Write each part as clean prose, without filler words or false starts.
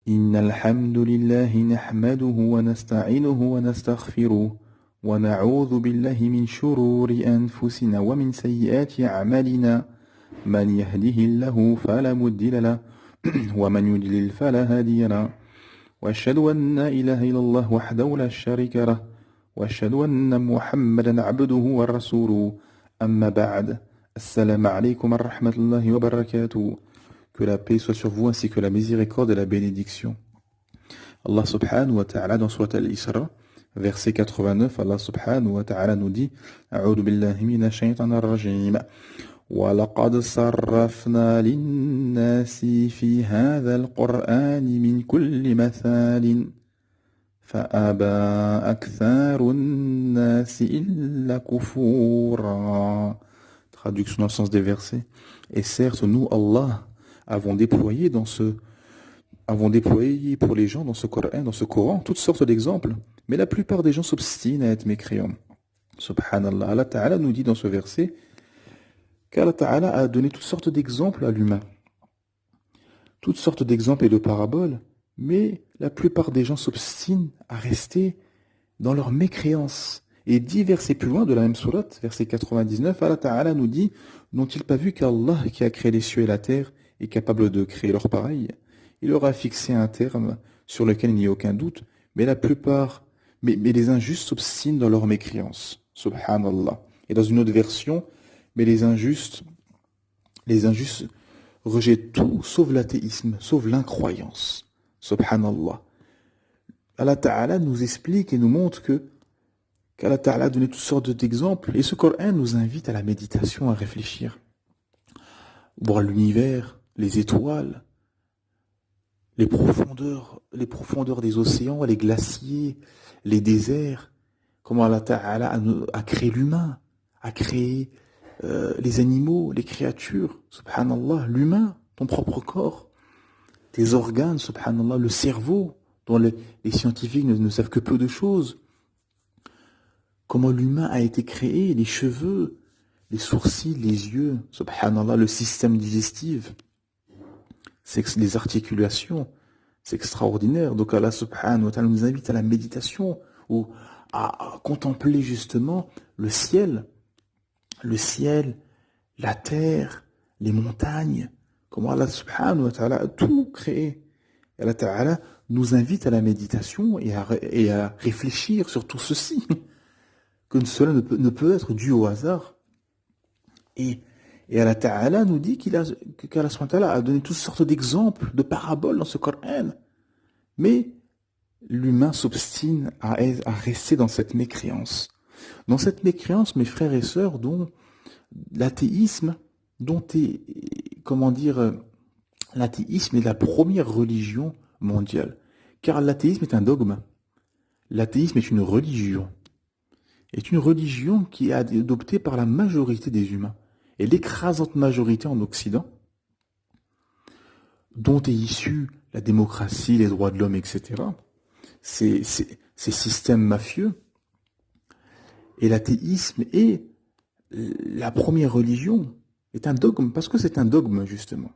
إن الحمد لله نحمده ونستعينه ونستغفره ونعوذ بالله من شرور أنفسنا ومن سيئات أعمالنا من يهده الله فلا مضل له ومن يضلل فلا هادي له وأشهد أن لا إله إلا الله وحده لا شريك له وأشهد أن محمدا عبده ورسوله أما بعد السلام عليكم ورحمة الله وبركاته. Que la paix soit sur vous ainsi que la miséricorde et la bénédiction. Allah subhanahu wa ta'ala dans Surat al-Isra, verset 89, Allah subhanahu wa ta'ala nous dit A'udhu billahi minash shaytanir rajim Wa laqad sarrafna lin-nasi fi hadha al-Qur'ani min kulli mathalin fa'aba aktharu an-nasi illa kufura. Traduction dans le sens des versets. Et certes, nous, Allah, avons déployé pour les gens dans ce Coran, toutes sortes d'exemples, mais la plupart des gens s'obstinent à être mécréants. Subhanallah, Allah Ta'ala nous dit dans ce verset qu'Allah Ta'ala a donné toutes sortes d'exemples à l'humain, toutes sortes d'exemples et de paraboles, mais la plupart des gens s'obstinent à rester dans leur mécréance. Et 10 versets plus loin de la même sourate, verset 99, Allah Ta'ala nous dit n'ont-ils pas vu qu'Allah qui a créé les cieux et la terre est capable de créer leur pareil? Il aura fixé un terme sur lequel il n'y a aucun doute, mais les injustes s'obstinent dans leur mécréance. Subhanallah. Et dans une autre version, mais les injustes rejettent tout sauf l'athéisme, sauf l'incroyance. Subhanallah. Allah Ta'ala nous explique et nous montre qu'Allah Ta'ala a donné toutes sortes d'exemples, et ce Coran nous invite à la méditation, à réfléchir. Voir l'univers, les étoiles, les profondeurs des océans, les glaciers, les déserts, comment Allah Ta'ala a créé l'humain, a créé les animaux, les créatures, subhanallah, l'humain, ton propre corps, tes organes, subhanallah, le cerveau, dont les scientifiques ne savent que peu de choses, comment l'humain a été créé, les cheveux, les sourcils, les yeux, subhanallah, le système digestif, les articulations, c'est extraordinaire. Donc Allah subhanahu wa ta'ala nous invite à la méditation ou à contempler justement le ciel, la terre, les montagnes, comment Allah subhanahu wa ta'ala a tout créé. Et Allah ta'ala nous invite à la méditation et à réfléchir sur tout ceci, que cela ne peut être dû au hasard. Et Allah Ta'ala nous dit qu'Allah subhanahu wa ta'ala a donné toutes sortes d'exemples, de paraboles dans ce Coran. Mais l'humain s'obstine à rester dans cette mécréance. Dans cette mécréance, mes frères et sœurs, dont l'athéisme, l'athéisme est la première religion mondiale. Car l'athéisme est un dogme. L'athéisme est une religion. Est une religion qui est adoptée par la majorité des humains. Et l'écrasante majorité en Occident, dont est issue la démocratie, les droits de l'homme, etc., ces systèmes mafieux, et l'athéisme est la première religion, est un dogme, parce que c'est un dogme, justement.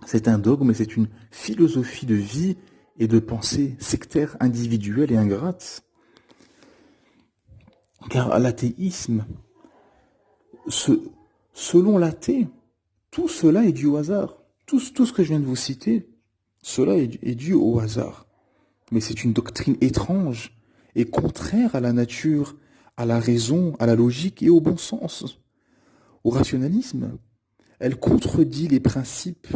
C'est un dogme et c'est une philosophie de vie et de pensée sectaire, individuelle et ingrate. Car l'athéisme, selon l'athée, tout cela est dû au hasard. Tout ce que je viens de vous citer, cela est dû au hasard. Mais c'est une doctrine étrange et contraire à la nature, à la raison, à la logique et au bon sens, au rationalisme. Elle contredit les principes.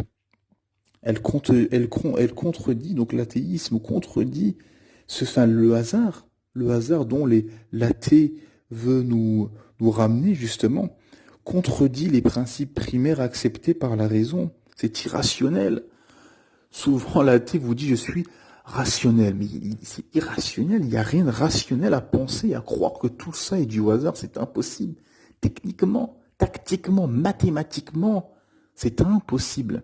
Elle contredit, donc l'athéisme contredit le hasard dont l'athée veut nous ramener justement, contredit les principes primaires acceptés par la raison. C'est irrationnel. Souvent l'athée vous dit je suis rationnel, mais c'est irrationnel, il n'y a rien de rationnel à penser, à croire que tout ça est dû au hasard, c'est impossible. Techniquement, tactiquement, mathématiquement, c'est impossible.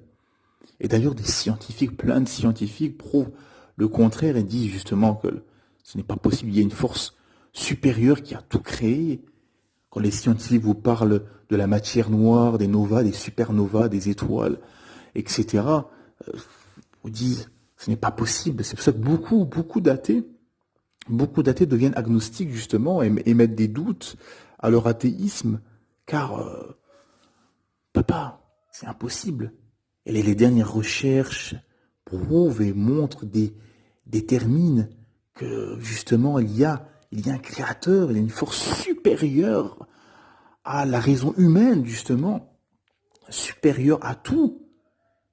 Et d'ailleurs plein de scientifiques prouvent le contraire et disent justement que ce n'est pas possible, il y a une force supérieure qui a tout créé. Quand les scientifiques vous parlent de la matière noire, des novas, des supernovas, des étoiles, etc., vous disent Ce n'est pas possible. C'est pour ça que beaucoup d'athées deviennent agnostiques justement et mettent des doutes à leur athéisme, car papa, c'est impossible. Et les dernières recherches prouvent et montrent, déterminent que justement il y a un créateur, il y a une force supérieure à la raison humaine justement, supérieure à tout,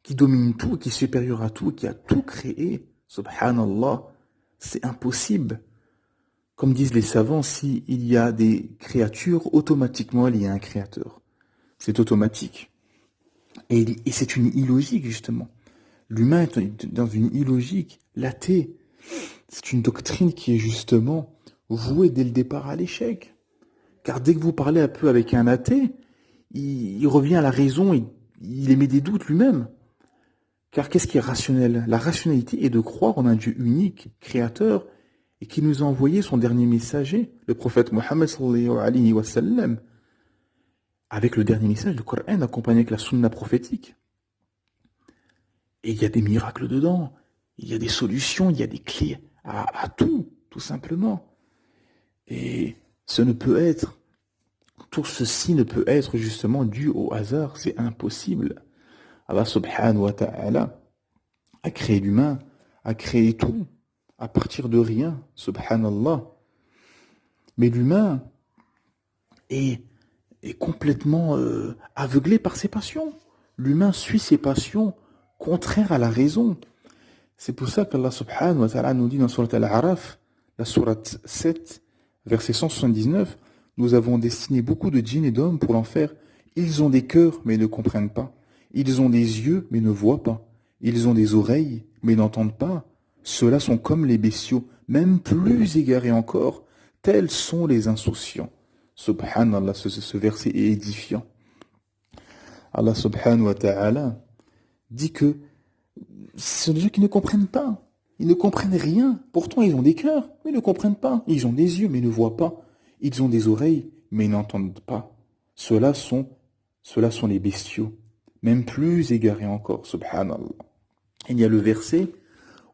qui domine tout, qui est supérieure à tout, qui a tout créé. Subhanallah, c'est impossible. Comme disent les savants, s'il y a des créatures, automatiquement il y a un créateur. C'est automatique. Et c'est une illogique, justement. L'humain est dans une illogique. L'athée, c'est une doctrine qui est justement vouée dès le départ à l'échec. Car dès que vous parlez un peu avec un athée, il revient à la raison, il émet des doutes lui-même. Car qu'est-ce qui est rationnel? La rationalité est de croire en un Dieu unique, créateur, et qui nous a envoyé son dernier messager, le prophète Mohammed sallallahu alayhi wa sallam, avec le dernier message, le Coran, accompagné avec la sunna prophétique. Et il y a des miracles dedans, il y a des solutions, il y a des clés à tout simplement. Et tout ceci ne peut être justement dû au hasard, c'est impossible. Allah subhanahu wa ta'ala a créé l'humain, a créé tout, à partir de rien, subhanallah. Mais l'humain est complètement aveuglé par ses passions. L'humain suit ses passions contraires à la raison. C'est pour ça qu'Allah subhanahu wa ta'ala nous dit dans Surat Al-Araf, la sourate 7, verset 179, nous avons destiné beaucoup de djinns et d'hommes pour l'enfer. Ils ont des cœurs, mais ne comprennent pas. Ils ont des yeux, mais ne voient pas. Ils ont des oreilles, mais n'entendent pas. Ceux-là sont comme les bestiaux, même plus égarés encore. Tels sont les insouciants. Subhanallah, ce verset est édifiant. Allah subhanahu wa ta'ala dit que ce sont des gens qui ne comprennent pas. Ils ne comprennent rien. Pourtant, ils ont des cœurs, mais ils ne comprennent pas. Ils ont des yeux, mais ne voient pas. Ils ont des oreilles, mais ils n'entendent pas. Ceux-là sont les bestiaux, même plus égarés encore, subhanallah. Il y a le verset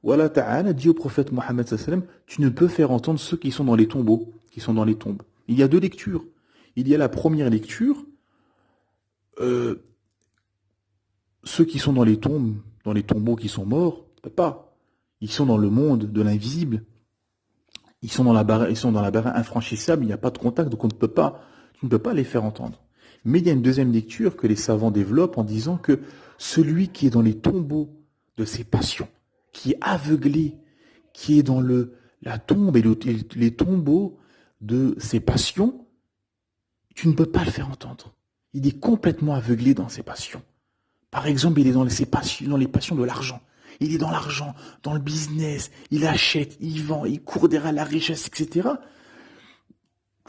où Allah Ta'ala dit au prophète Mohammed sallallahu alayhi wa sallam, tu ne peux faire entendre ceux qui sont dans les tombeaux, qui sont dans les tombes. Il y a deux lectures. Il y a la première lecture, ceux qui sont dans les tombes, dans les tombeaux qui sont morts, pas. Ils sont dans le monde de l'invisible. Ils sont dans la barrière infranchissable, il n'y a pas de contact, donc tu ne peux pas les faire entendre. Mais il y a une deuxième lecture que les savants développent en disant que celui qui est dans les tombeaux de ses passions, qui est aveuglé, qui est dans la tombe et les tombeaux de ses passions, tu ne peux pas le faire entendre. Il est complètement aveuglé dans ses passions. Par exemple, il est dans les passions de l'argent. Il est dans l'argent, dans le business, il achète, il vend, il court derrière la richesse, etc.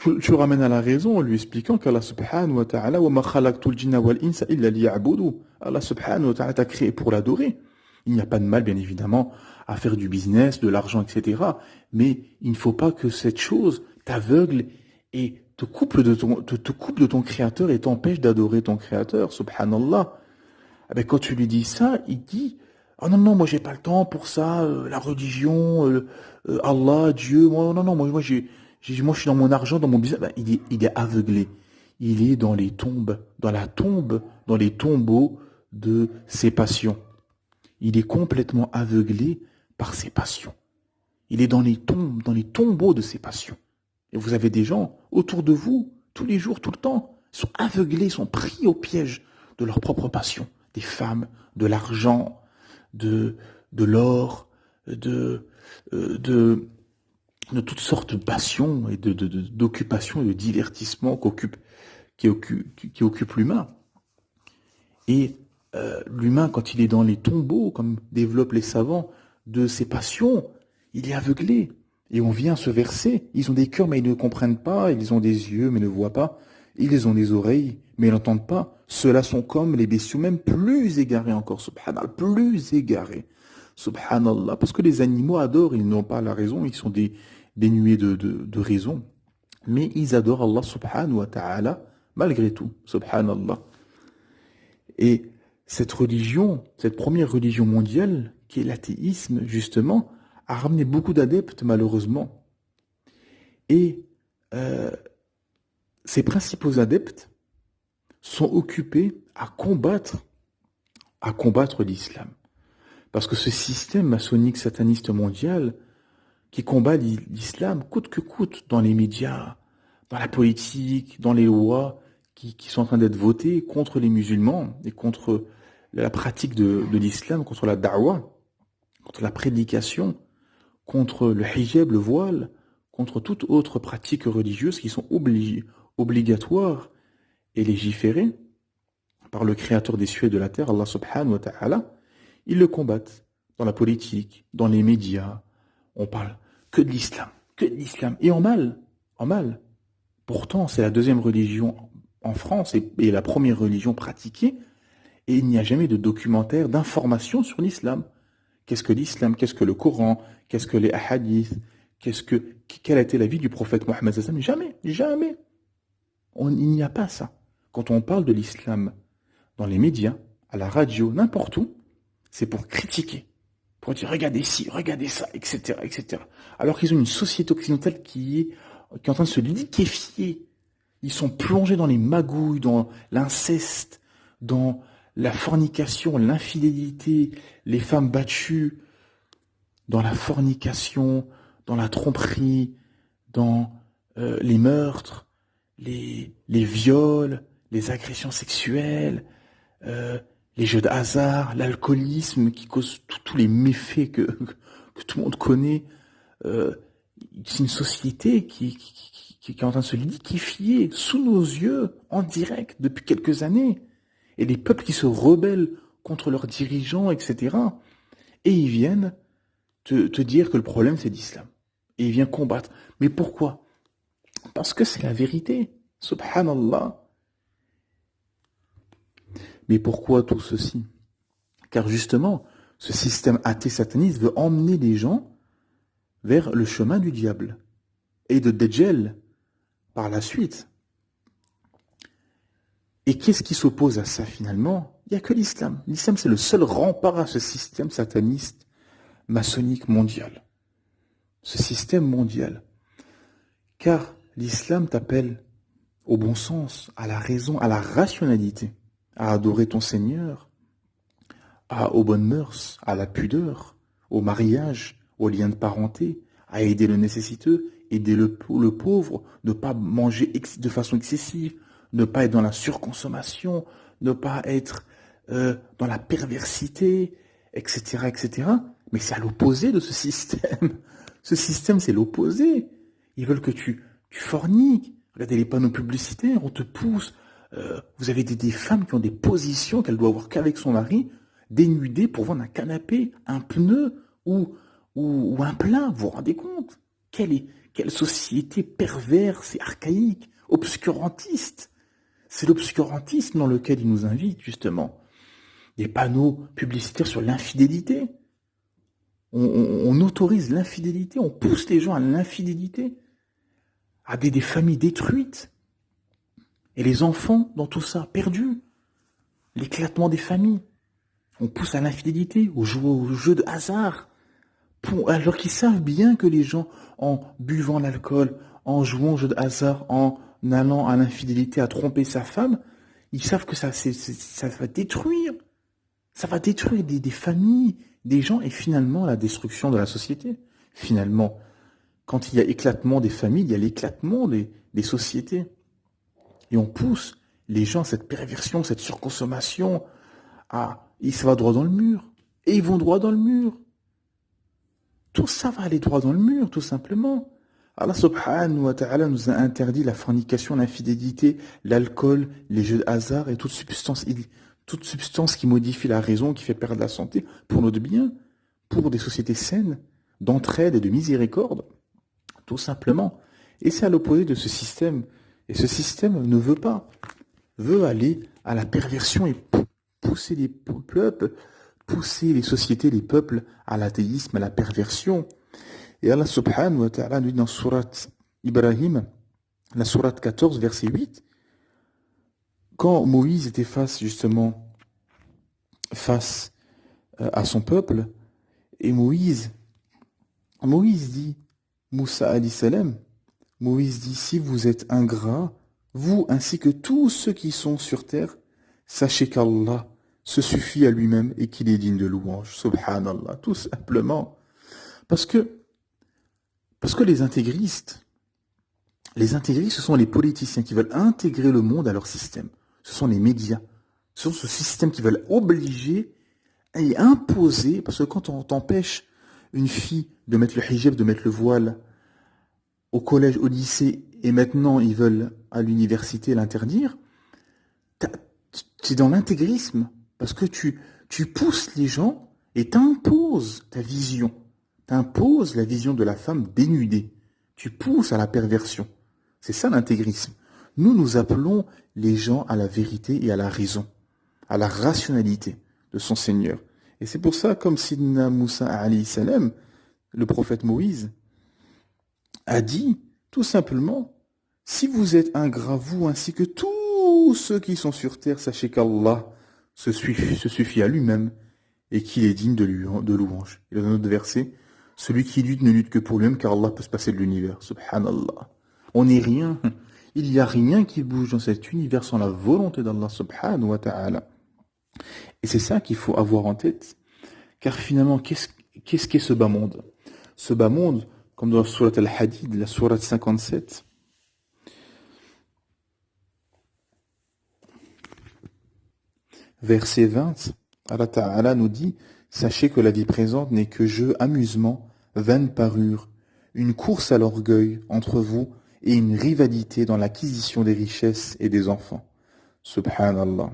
Tu le ramènes à la raison en lui expliquant qu'Allah subhanahu wa ta'ala wa ma khalaqtul jinna wal insa illa liya'budu. Allah subhanahu wa ta'ala t'a créé pour l'adorer. Il n'y a pas de mal, bien évidemment, à faire du business, de l'argent, etc. Mais il ne faut pas que cette chose t'aveugle et te coupe de ton créateur et t'empêche d'adorer ton créateur, subhanallah. Eh bien, quand tu lui dis ça, il dit, oh non, non, moi j'ai pas le temps pour ça, la religion, Allah, Dieu, moi, non, non, moi je suis dans mon argent, dans mon business. Ben, il est aveuglé. Il est dans les tombes, dans les tombeaux de ses passions. Il est complètement aveuglé par ses passions. Il est dans les tombes, dans les tombeaux de ses passions. Et vous avez des gens autour de vous, tous les jours, tout le temps, ils sont aveuglés, ils sont pris au piège de leurs propres passions. Des femmes, de l'argent, de l'or, de toutes sortes de passions et d'occupations et de divertissements qui occupent l'humain. Et l'humain, quand il est dans les tombeaux, comme développent les savants, de ses passions, il est aveuglé. Et on vient à ce verset, ils ont des cœurs mais ils ne comprennent pas, ils ont des yeux mais ne voient pas, ils ont des oreilles mais ils n'entendent pas. Ceux-là sont comme les bestiaux, même plus égarés encore, subhanallah, plus égarés, subhanallah. Parce que les animaux adorent, ils n'ont pas la raison, ils sont dénués de raison. Mais ils adorent Allah subhanahu wa ta'ala, malgré tout, subhanallah. Et cette religion, cette première religion mondiale, qui est l'athéisme, justement, a ramené beaucoup d'adeptes, malheureusement. Et ces principaux adeptes sont occupés à combattre l'islam. Parce que ce système maçonnique sataniste mondial qui combat l'islam coûte que coûte dans les médias, dans la politique, dans les lois qui sont en train d'être votées contre les musulmans et contre la pratique de l'islam, contre la da'wah, contre la prédication, contre le hijab, le voile, contre toute autre pratique religieuse qui sont obligatoires et légiférées par le créateur des cieux et de la terre, Allah subhanahu wa ta'ala. Ils le combattent dans la politique, dans les médias. On parle que de l'islam, et en mal, en mal. Pourtant, c'est la deuxième religion en France et la première religion pratiquée, et il n'y a jamais de documentaire, d'information sur l'islam. Qu'est-ce que l'islam? Qu'est-ce que le Coran? Qu'est-ce que les hadiths? Quelle a été la vie du prophète Mohammed sallallahu alayhi wa sallam? Jamais, jamais. Il n'y a pas ça. Quand on parle de l'islam dans les médias, à la radio, n'importe où, c'est pour critiquer, pour dire regardez ci, regardez ça, etc., etc. Alors qu'ils ont une société occidentale qui est en train de se liquéfier. Ils sont plongés dans les magouilles, dans l'inceste, dans la fornication, l'infidélité, les femmes battues, dans la fornication, dans la tromperie, dans les meurtres, les viols, les agressions sexuelles, les jeux de hasard, l'alcoolisme qui cause tous les méfaits que tout le monde connaît. C'est une société qui est en train de se liquéfier sous nos yeux, en direct, depuis quelques années. Et les peuples qui se rebellent contre leurs dirigeants, etc. Et ils viennent te dire que le problème, c'est l'islam. Et ils viennent combattre. Mais pourquoi? Parce que c'est la vérité. Subhanallah. Mais pourquoi tout ceci? Car justement, ce système athée-sataniste veut emmener les gens vers le chemin du diable et de Dajjal par la suite. Et qu'est-ce qui s'oppose à ça finalement? Il n'y a que l'islam. L'islam, c'est le seul rempart à ce système sataniste maçonnique mondial. Ce système mondial. Car l'islam t'appelle au bon sens, à la raison, à la rationalité, à adorer ton Seigneur, aux bonnes mœurs, à la pudeur, au mariage, aux liens de parenté, à aider le nécessiteux, aider le pauvre, ne pas manger de façon excessive, ne pas être dans la surconsommation, ne pas être dans la perversité, etc., etc. Mais c'est à l'opposé de ce système. Ce système, c'est l'opposé. Ils veulent que tu forniques. Regardez les panneaux publicitaires, on te pousse. Vous avez des femmes qui ont des positions qu'elles doivent avoir qu'avec son mari, dénudées pour vendre un canapé, un pneu ou un plat. Vous vous rendez compte? Quelle société perverse et archaïque, obscurantiste. C'est l'obscurantisme dans lequel ils nous invitent, justement. Des panneaux publicitaires sur l'infidélité. On autorise l'infidélité, on pousse les gens à l'infidélité, à des familles détruites. Et les enfants, dans tout ça, perdus. L'éclatement des familles. On pousse à l'infidélité, au jeu de hasard. Alors qu'ils savent bien que les gens, en buvant l'alcool, en jouant au jeu de hasard, en allant à l'infidélité, à tromper sa femme, ils savent que ça va détruire. Ça va détruire des familles, des gens, et finalement la destruction de la société. Finalement, quand il y a éclatement des familles, il y a l'éclatement des sociétés. Et on pousse les gens à cette perversion, cette surconsommation, et ça va droit dans le mur. Et ils vont droit dans le mur. Tout ça va aller droit dans le mur, tout simplement. Allah subhanahu wa ta'ala nous a interdit la fornication, l'infidélité, l'alcool, les jeux de hasard et toute substance qui modifie la raison, qui fait perdre la santé pour notre bien, pour des sociétés saines, d'entraide et de miséricorde, tout simplement. Et c'est à l'opposé de ce système. Et ce système ne veut aller à la perversion et pousser les peuples, pousser les sociétés, les peuples à l'athéisme, à la perversion. Et Allah subhanahu wa ta'ala nous dit dans sourate Ibrahim, la sourate 14, verset 8, quand Moïse était face à son peuple, Et Moïse dit, Moussa alayhi salam, Moïse dit, si vous êtes ingrats, vous ainsi que tous ceux qui sont sur terre, sachez qu'Allah se suffit à lui-même et qu'il est digne de louange. Subhanallah, tout simplement. Parce que, parce que les intégristes, ce sont les politiciens qui veulent intégrer le monde à leur système. Ce sont les médias. Ce sont ce système qui veulent obliger et imposer, parce que quand on t'empêche une fille de mettre le hijab, de mettre le voile au collège, au lycée, et maintenant ils veulent à l'université l'interdire, c'est dans l'intégrisme, parce que tu pousses les gens et t'imposes ta vision. T'imposes la vision de la femme dénudée. Tu pousses à la perversion. C'est ça l'intégrisme. Nous appelons les gens à la vérité et à la raison, à la rationalité de son Seigneur. Et c'est pour ça, comme Sidna Moussa alayhi salam, le prophète Moïse, a dit, tout simplement, si vous êtes ingrats, vous ainsi que tous ceux qui sont sur terre, sachez qu'Allah se suffit à lui-même et qu'il est digne de louange. Il y a un autre verset, celui qui lutte ne lutte que pour lui-même car Allah peut se passer de l'univers. Subhanallah. On n'est rien. Il n'y a rien qui bouge dans cet univers sans la volonté d'Allah subhanahu wa ta'ala. Et c'est ça qu'il faut avoir en tête. Car finalement, qu'est-ce qu'est ce bas monde? Ce bas monde, comme dans la sourate Al-Hadid, la sourate 57, verset 20, Allah Ta'ala nous dit, sachez que la vie présente n'est que jeu, amusement, vaine parure, une course à l'orgueil entre vous et une rivalité dans l'acquisition des richesses et des enfants. Subhanallah.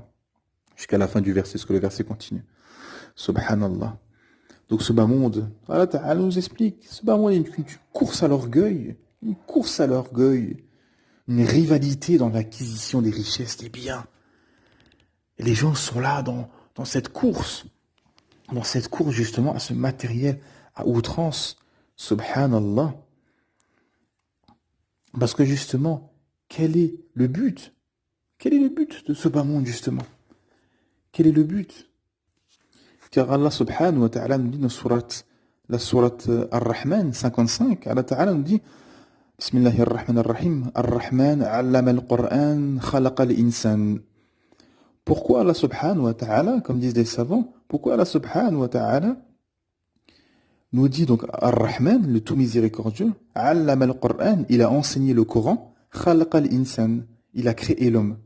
Jusqu'à la fin du verset, parce que le verset continue. Subhanallah. Donc ce bas monde, Allah Ta'ala nous explique, ce bas monde est une course à l'orgueil, une rivalité dans l'acquisition des richesses, des biens. Et les gens sont là dans cette course justement à ce matériel à outrance. Subhanallah. Parce que justement, quel est le but? Quel est le but de ce bas monde justement? Quel est le but? Car Allah subhanahu wa ta'ala nous dit dans la sourate Ar-Rahman 55, Allah ta'ala nous dit Bismillahirrahmanirrahim, Ar-Rahman allama al-Qur'an khalaqa al-insan. Pourquoi Allah subhanahu wa ta'ala, comme disent les savants, pourquoi Allah subhanahu wa ta'ala nous dit donc Ar-Rahman, le tout miséricordieux, allama al-Qur'an, il a enseigné le Coran, khalaqa al-insan, il a créé l'homme.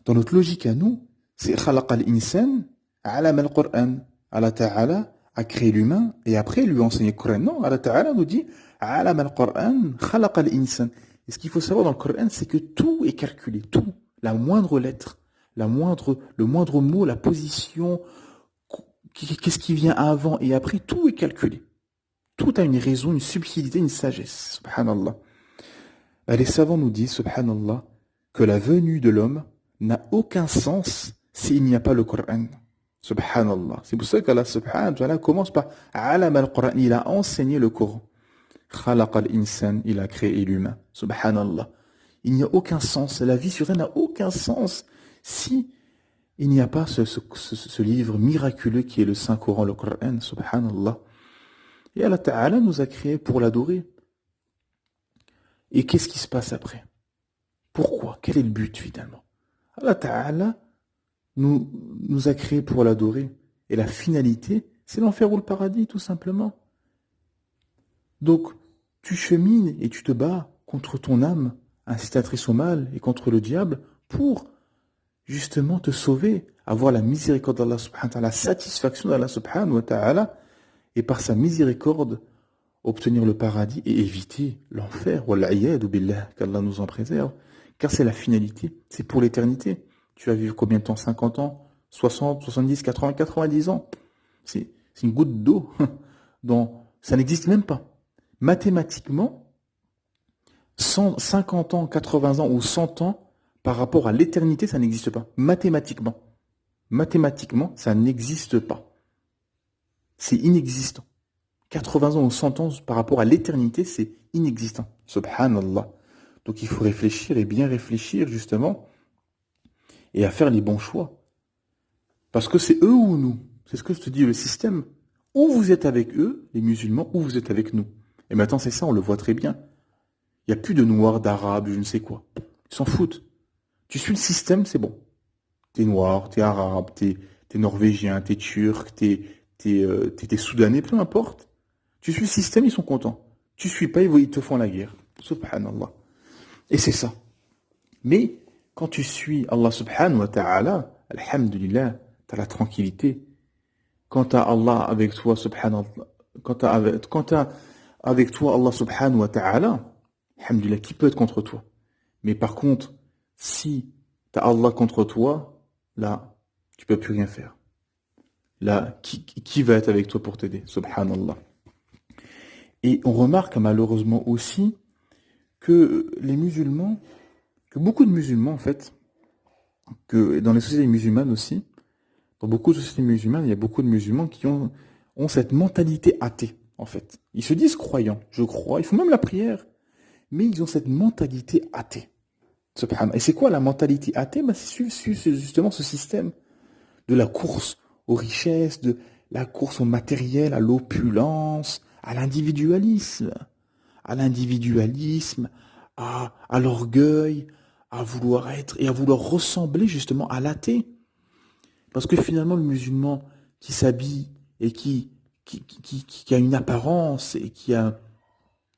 Dans notre logique à nous, c'est khalaqa al-insan, allama al-Qur'an. Allah Ta'ala a créé l'humain et après il lui a enseigné le Coran. Non, Allah Ta'ala nous dit allama al-Qur'an, khalaqa al-insan. Et ce qu'il faut savoir dans le Coran, c'est que tout est calculé, tout, la moindre lettre, le moindre mot, la position, qu'est-ce qui vient avant et après, tout est calculé. Tout a une raison, une subtilité, une sagesse. Subhanallah. Les savants nous disent, subhanallah, que la venue de l'homme n'a aucun sens s'il n'y a pas le Coran. Subhanallah. C'est pour ça qu'Allah subhanahu wa ta'ala commence par Alam al-Quran. Il a enseigné le Coran. Khalaq al-insan. Il a créé l'humain. Subhanallah. Il n'y a aucun sens. La vie sur terre n'a aucun sens si il n'y a pas ce livre miraculeux qui est le Saint-Coran, le Coran. Subhanallah. Et Allah Ta'ala nous a créés pour l'adorer. Et qu'est-ce qui se passe après? Pourquoi? Quel est le but finalement? Allah Ta'ala nous a créés pour l'adorer. Et la finalité, c'est l'enfer ou le paradis, tout simplement. Donc, tu chemines et tu te bats contre ton âme, incitatrice au mal, et contre le diable, pour justement te sauver, avoir la miséricorde d'Allah subhanahu wa ta'ala, la satisfaction d'Allah subhanahu wa ta'ala, et par sa miséricorde, obtenir le paradis et éviter l'enfer. Wal'iyadu billah, qu'Allah nous en préserve. Car c'est la finalité, c'est pour l'éternité. Tu vas vivre combien de temps? 50 ans, 60, 70, 80, 90 ans. C'est une goutte d'eau. Ça n'existe même pas. Mathématiquement, 50 ans, 80 ans ou 100 ans, par rapport à l'éternité, ça n'existe pas. Mathématiquement. Mathématiquement, ça n'existe pas. C'est inexistant. 80 ans ou 100 ans par rapport à l'éternité, c'est inexistant. Subhanallah. Donc il faut réfléchir et bien réfléchir justement et à faire les bons choix. Parce que c'est eux ou nous. C'est ce que je te dis, le système. Ou vous êtes avec eux, les musulmans, ou vous êtes avec nous. Et maintenant, c'est ça, on le voit très bien. Il n'y a plus de noirs, d'arabes, je ne sais quoi. Ils s'en foutent. Tu suis le système, c'est bon. T'es noir, t'es arabe, t'es norvégien, t'es turc, t'es soudanais, peu importe. Tu suis le système, ils sont contents. Tu suis pas, ils te font la guerre. Subhanallah. Et c'est ça. Mais quand tu suis Allah subhanahu wa ta'ala, alhamdulillah, t'as la tranquillité. Quand t'as Allah avec toi, subhanallah, quand t'as avec toi Allah subhanahu wa ta'ala, alhamdulillah, qui peut être contre toi? Mais par contre, si t'as Allah contre toi, là, tu peux plus rien faire. Là, qui va être avec toi pour t'aider? Subhanallah. Et on remarque malheureusement aussi que les musulmans, que beaucoup de musulmans en fait, que dans les sociétés musulmanes aussi, dans beaucoup de sociétés musulmanes, il y a beaucoup de musulmans qui ont cette mentalité athée en fait. Ils se disent croyants, je crois, ils font même la prière, mais ils ont cette mentalité athée. Subhanallah. Et c'est quoi la mentalité athée? Ben, c'est justement ce système de la course aux richesses, de la course au matériel, à l'opulence, à l'individualisme, à l'orgueil, à vouloir être et à vouloir ressembler justement à l'athée. Parce que finalement, le musulman qui s'habille et qui a une apparence et qui a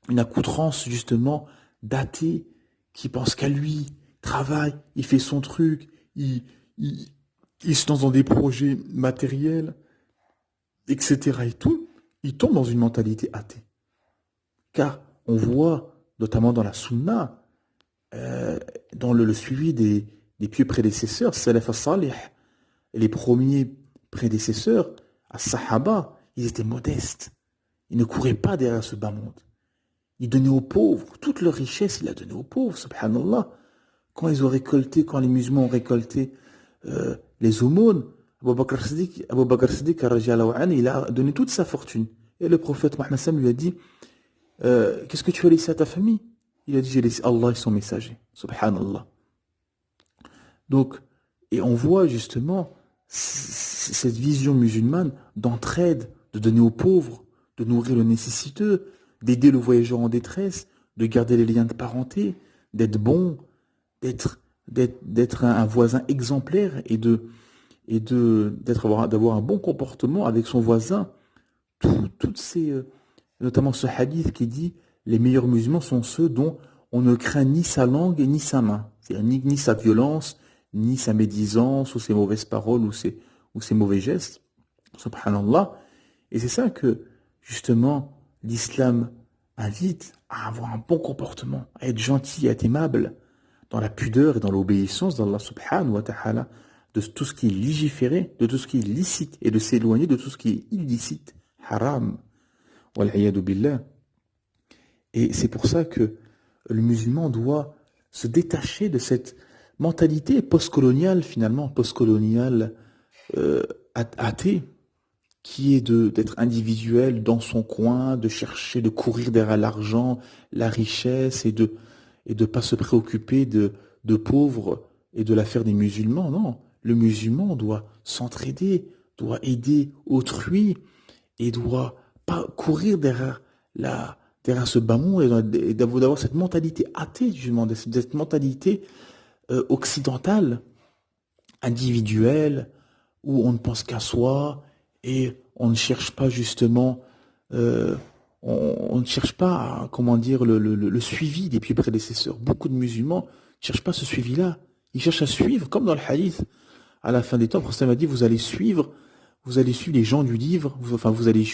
une accoutrance justement d'athée, qui pense qu'à lui, travaille, il fait son truc, il, il se lance dans des projets matériels, etc. et tout, il tombe dans une mentalité athée. Car on voit, notamment dans la sunna, dans le suivi des pieux prédécesseurs, Salaf as-Salih, les premiers prédécesseurs, as-Sahaba, ils étaient modestes. Ils ne couraient pas derrière ce bas monde. Ils donnaient aux pauvres. Toute leur richesse, ils la donnaient aux pauvres, subhanallah. Quand ils ont récolté, quand les musulmans ont récolté les aumônes, Abu Bakr Siddiq, il a donné toute sa fortune. Et le prophète Mohammed sallam lui a dit, qu'est-ce que tu as laissé à ta famille? Il a dit, j'ai laissé Allah et son messager. Subhanallah. Donc, et on voit justement cette vision musulmane d'entraide, de donner aux pauvres, de nourrir le nécessiteux, d'aider le voyageur en détresse, de garder les liens de parenté, d'être bon, d'être un voisin exemplaire et d'avoir un bon comportement avec son voisin. Toutes ces, notamment ce hadith qui dit les meilleurs musulmans sont ceux dont on ne craint ni sa langue ni sa main, c'est-à-dire ni sa violence, ni sa médisance ou ses mauvaises paroles ou ses mauvais gestes. Subhanallah. Et c'est ça que justement l'islam invite à avoir un bon comportement, à être gentil, à être aimable, dans la pudeur et dans l'obéissance d'Allah subhanahu wa ta'ala, de tout ce qui est légiféré, de tout ce qui est licite, et de s'éloigner de tout ce qui est illicite, haram, wal-'iyadu billah. Et c'est pour ça que le musulman doit se détacher de cette mentalité postcoloniale, finalement, postcoloniale athée, qui est d'être individuel dans son coin, de chercher, de courir derrière l'argent, la richesse, et de pas se préoccuper de pauvres et de l'affaire des musulmans. Non, le musulman doit s'entraider, doit aider autrui et doit pas courir derrière ce bas monde et d'avoir cette mentalité athée, justement, cette mentalité occidentale, individuelle, où on ne pense qu'à soi et on ne cherche pas justement, on ne cherche pas, comment dire, le suivi des pieux prédécesseurs. Beaucoup de musulmans ne cherchent pas ce suivi-là. Ils cherchent à suivre, comme dans le hadith. À la fin des temps, le prophète m'a dit, vous allez suivre les gens du livre, vous allez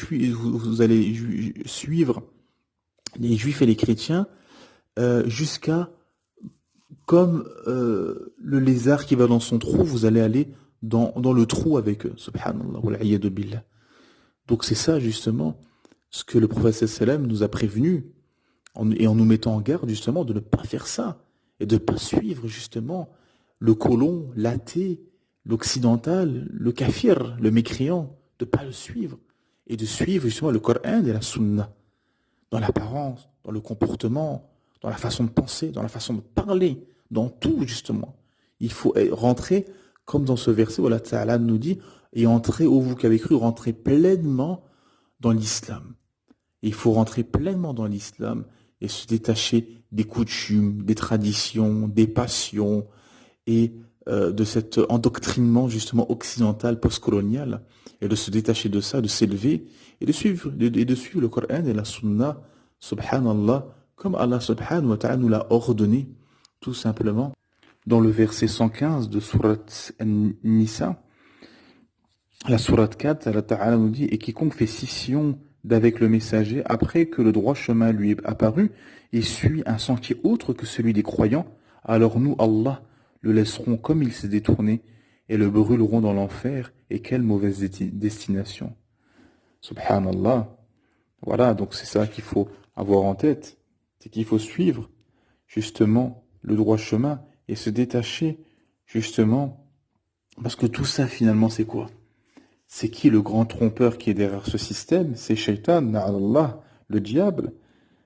suivre les juifs et les chrétiens jusqu'à, comme le lézard qui va dans son trou, vous allez aller dans le trou avec eux. Subhanallah, wal-'iyadu billah. Donc c'est ça justement ce que le prophète sallam nous a prévenu et en nous mettant en garde justement de ne pas faire ça et de ne pas suivre justement le colon, l'athée, l'occidental, le kafir, le mécréant, de ne pas le suivre et de suivre justement le Coran et la Sunna dans l'apparence, dans le comportement, dans la façon de penser, dans la façon de parler, dans tout justement. Il faut rentrer comme dans ce verset où Allah Ta'ala nous dit et entrez, ô vous qui avez cru, rentrez pleinement dans l'islam. Il faut rentrer pleinement dans l'islam et se détacher des coutumes, des traditions, des passions et de cet endoctrinement justement occidental, postcolonial, et de se détacher de ça, de s'élever et de suivre le Coran et la Sunna, subhanallah, comme Allah subhanahu wa ta'ala nous l'a ordonné, tout simplement. Dans le verset 115 de Surat An-Nisa, la Sourate 4, Allah Ta'ala nous dit, et quiconque fait scission d'avec le messager, après que le droit chemin lui est apparu, et suit un sentier autre que celui des croyants, alors nous, Allah, le laisserons comme il s'est détourné, et le brûlerons dans l'enfer, et quelle mauvaise destination. Subhanallah. Voilà, donc c'est ça qu'il faut avoir en tête, c'est qu'il faut suivre, justement, le droit chemin, et se détacher, justement, parce que tout ça, finalement, c'est quoi? C'est qui le grand trompeur qui est derrière ce système? C'est Shaitan, na'alallah, le diable.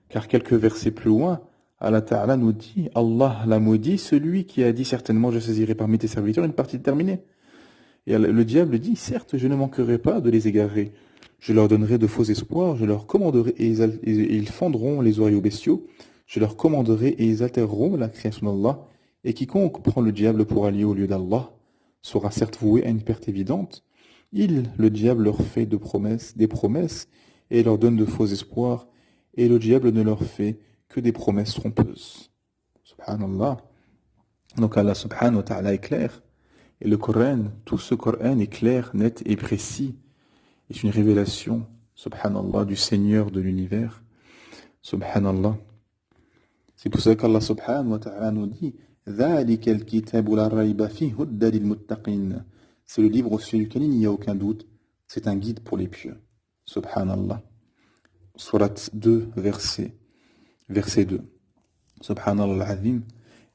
Car quelques versets plus loin, Allah Ta'ala nous dit, Allah l'a maudit, celui qui a dit certainement je saisirai parmi tes serviteurs une partie déterminée. Et le diable dit, certes, je ne manquerai pas de les égarer. Je leur donnerai de faux espoirs, je leur commanderai et ils fendront les oreilles aux bestiaux. Je leur commanderai et ils altéreront la création d'Allah. Et quiconque prend le diable pour allié au lieu d'Allah sera certes voué à une perte évidente. Le diable, leur fait des promesses, et leur donne de faux espoirs, et le diable ne leur fait que des promesses trompeuses. Subhanallah. Donc Allah subhanahu wa ta'ala est clair. Et le Coran, tout ce Coran est clair, net et précis. C'est une révélation, subhanallah, du Seigneur de l'univers. Subhanallah. C'est pour ça qu'Allah subhanahu wa ta'ala nous dit ذَلِكَ الْكِتَابُ لَا رَيْبَ فِيهِ هُدًى لِلْمُتَّقِينَ. C'est le livre sur lequel il n'y a aucun doute. C'est un guide pour les pieux. Subhanallah. Surat 2, verset 2. Subhanallah al-Azim.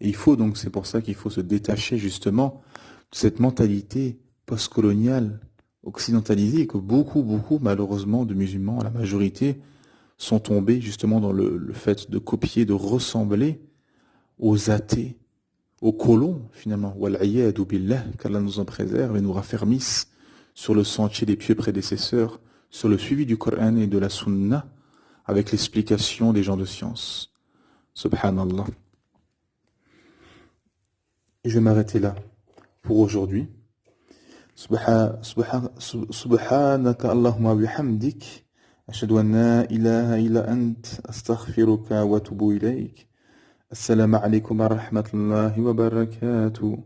Et il faut donc, c'est pour ça qu'il faut se détacher justement de cette mentalité postcoloniale, occidentalisée, que beaucoup, malheureusement, de musulmans, la majorité, sont tombés justement dans le fait de copier, de ressembler aux athées, aux colons, finalement, wal'iyadu billah, qu'Allah nous en préserve et nous raffermisse sur le sentier des pieux prédécesseurs, sur le suivi du Coran et de la Sunna, avec l'explication des gens de science. Subhanallah. Et je vais m'arrêter là pour aujourd'hui. Subhanaka Allahumma bihamdik, ashhadu an la ilaha illa ant, astaghfiruka wa atubu ilayk. Assalamu alaikum wa rahmatullahi wa barakatuh.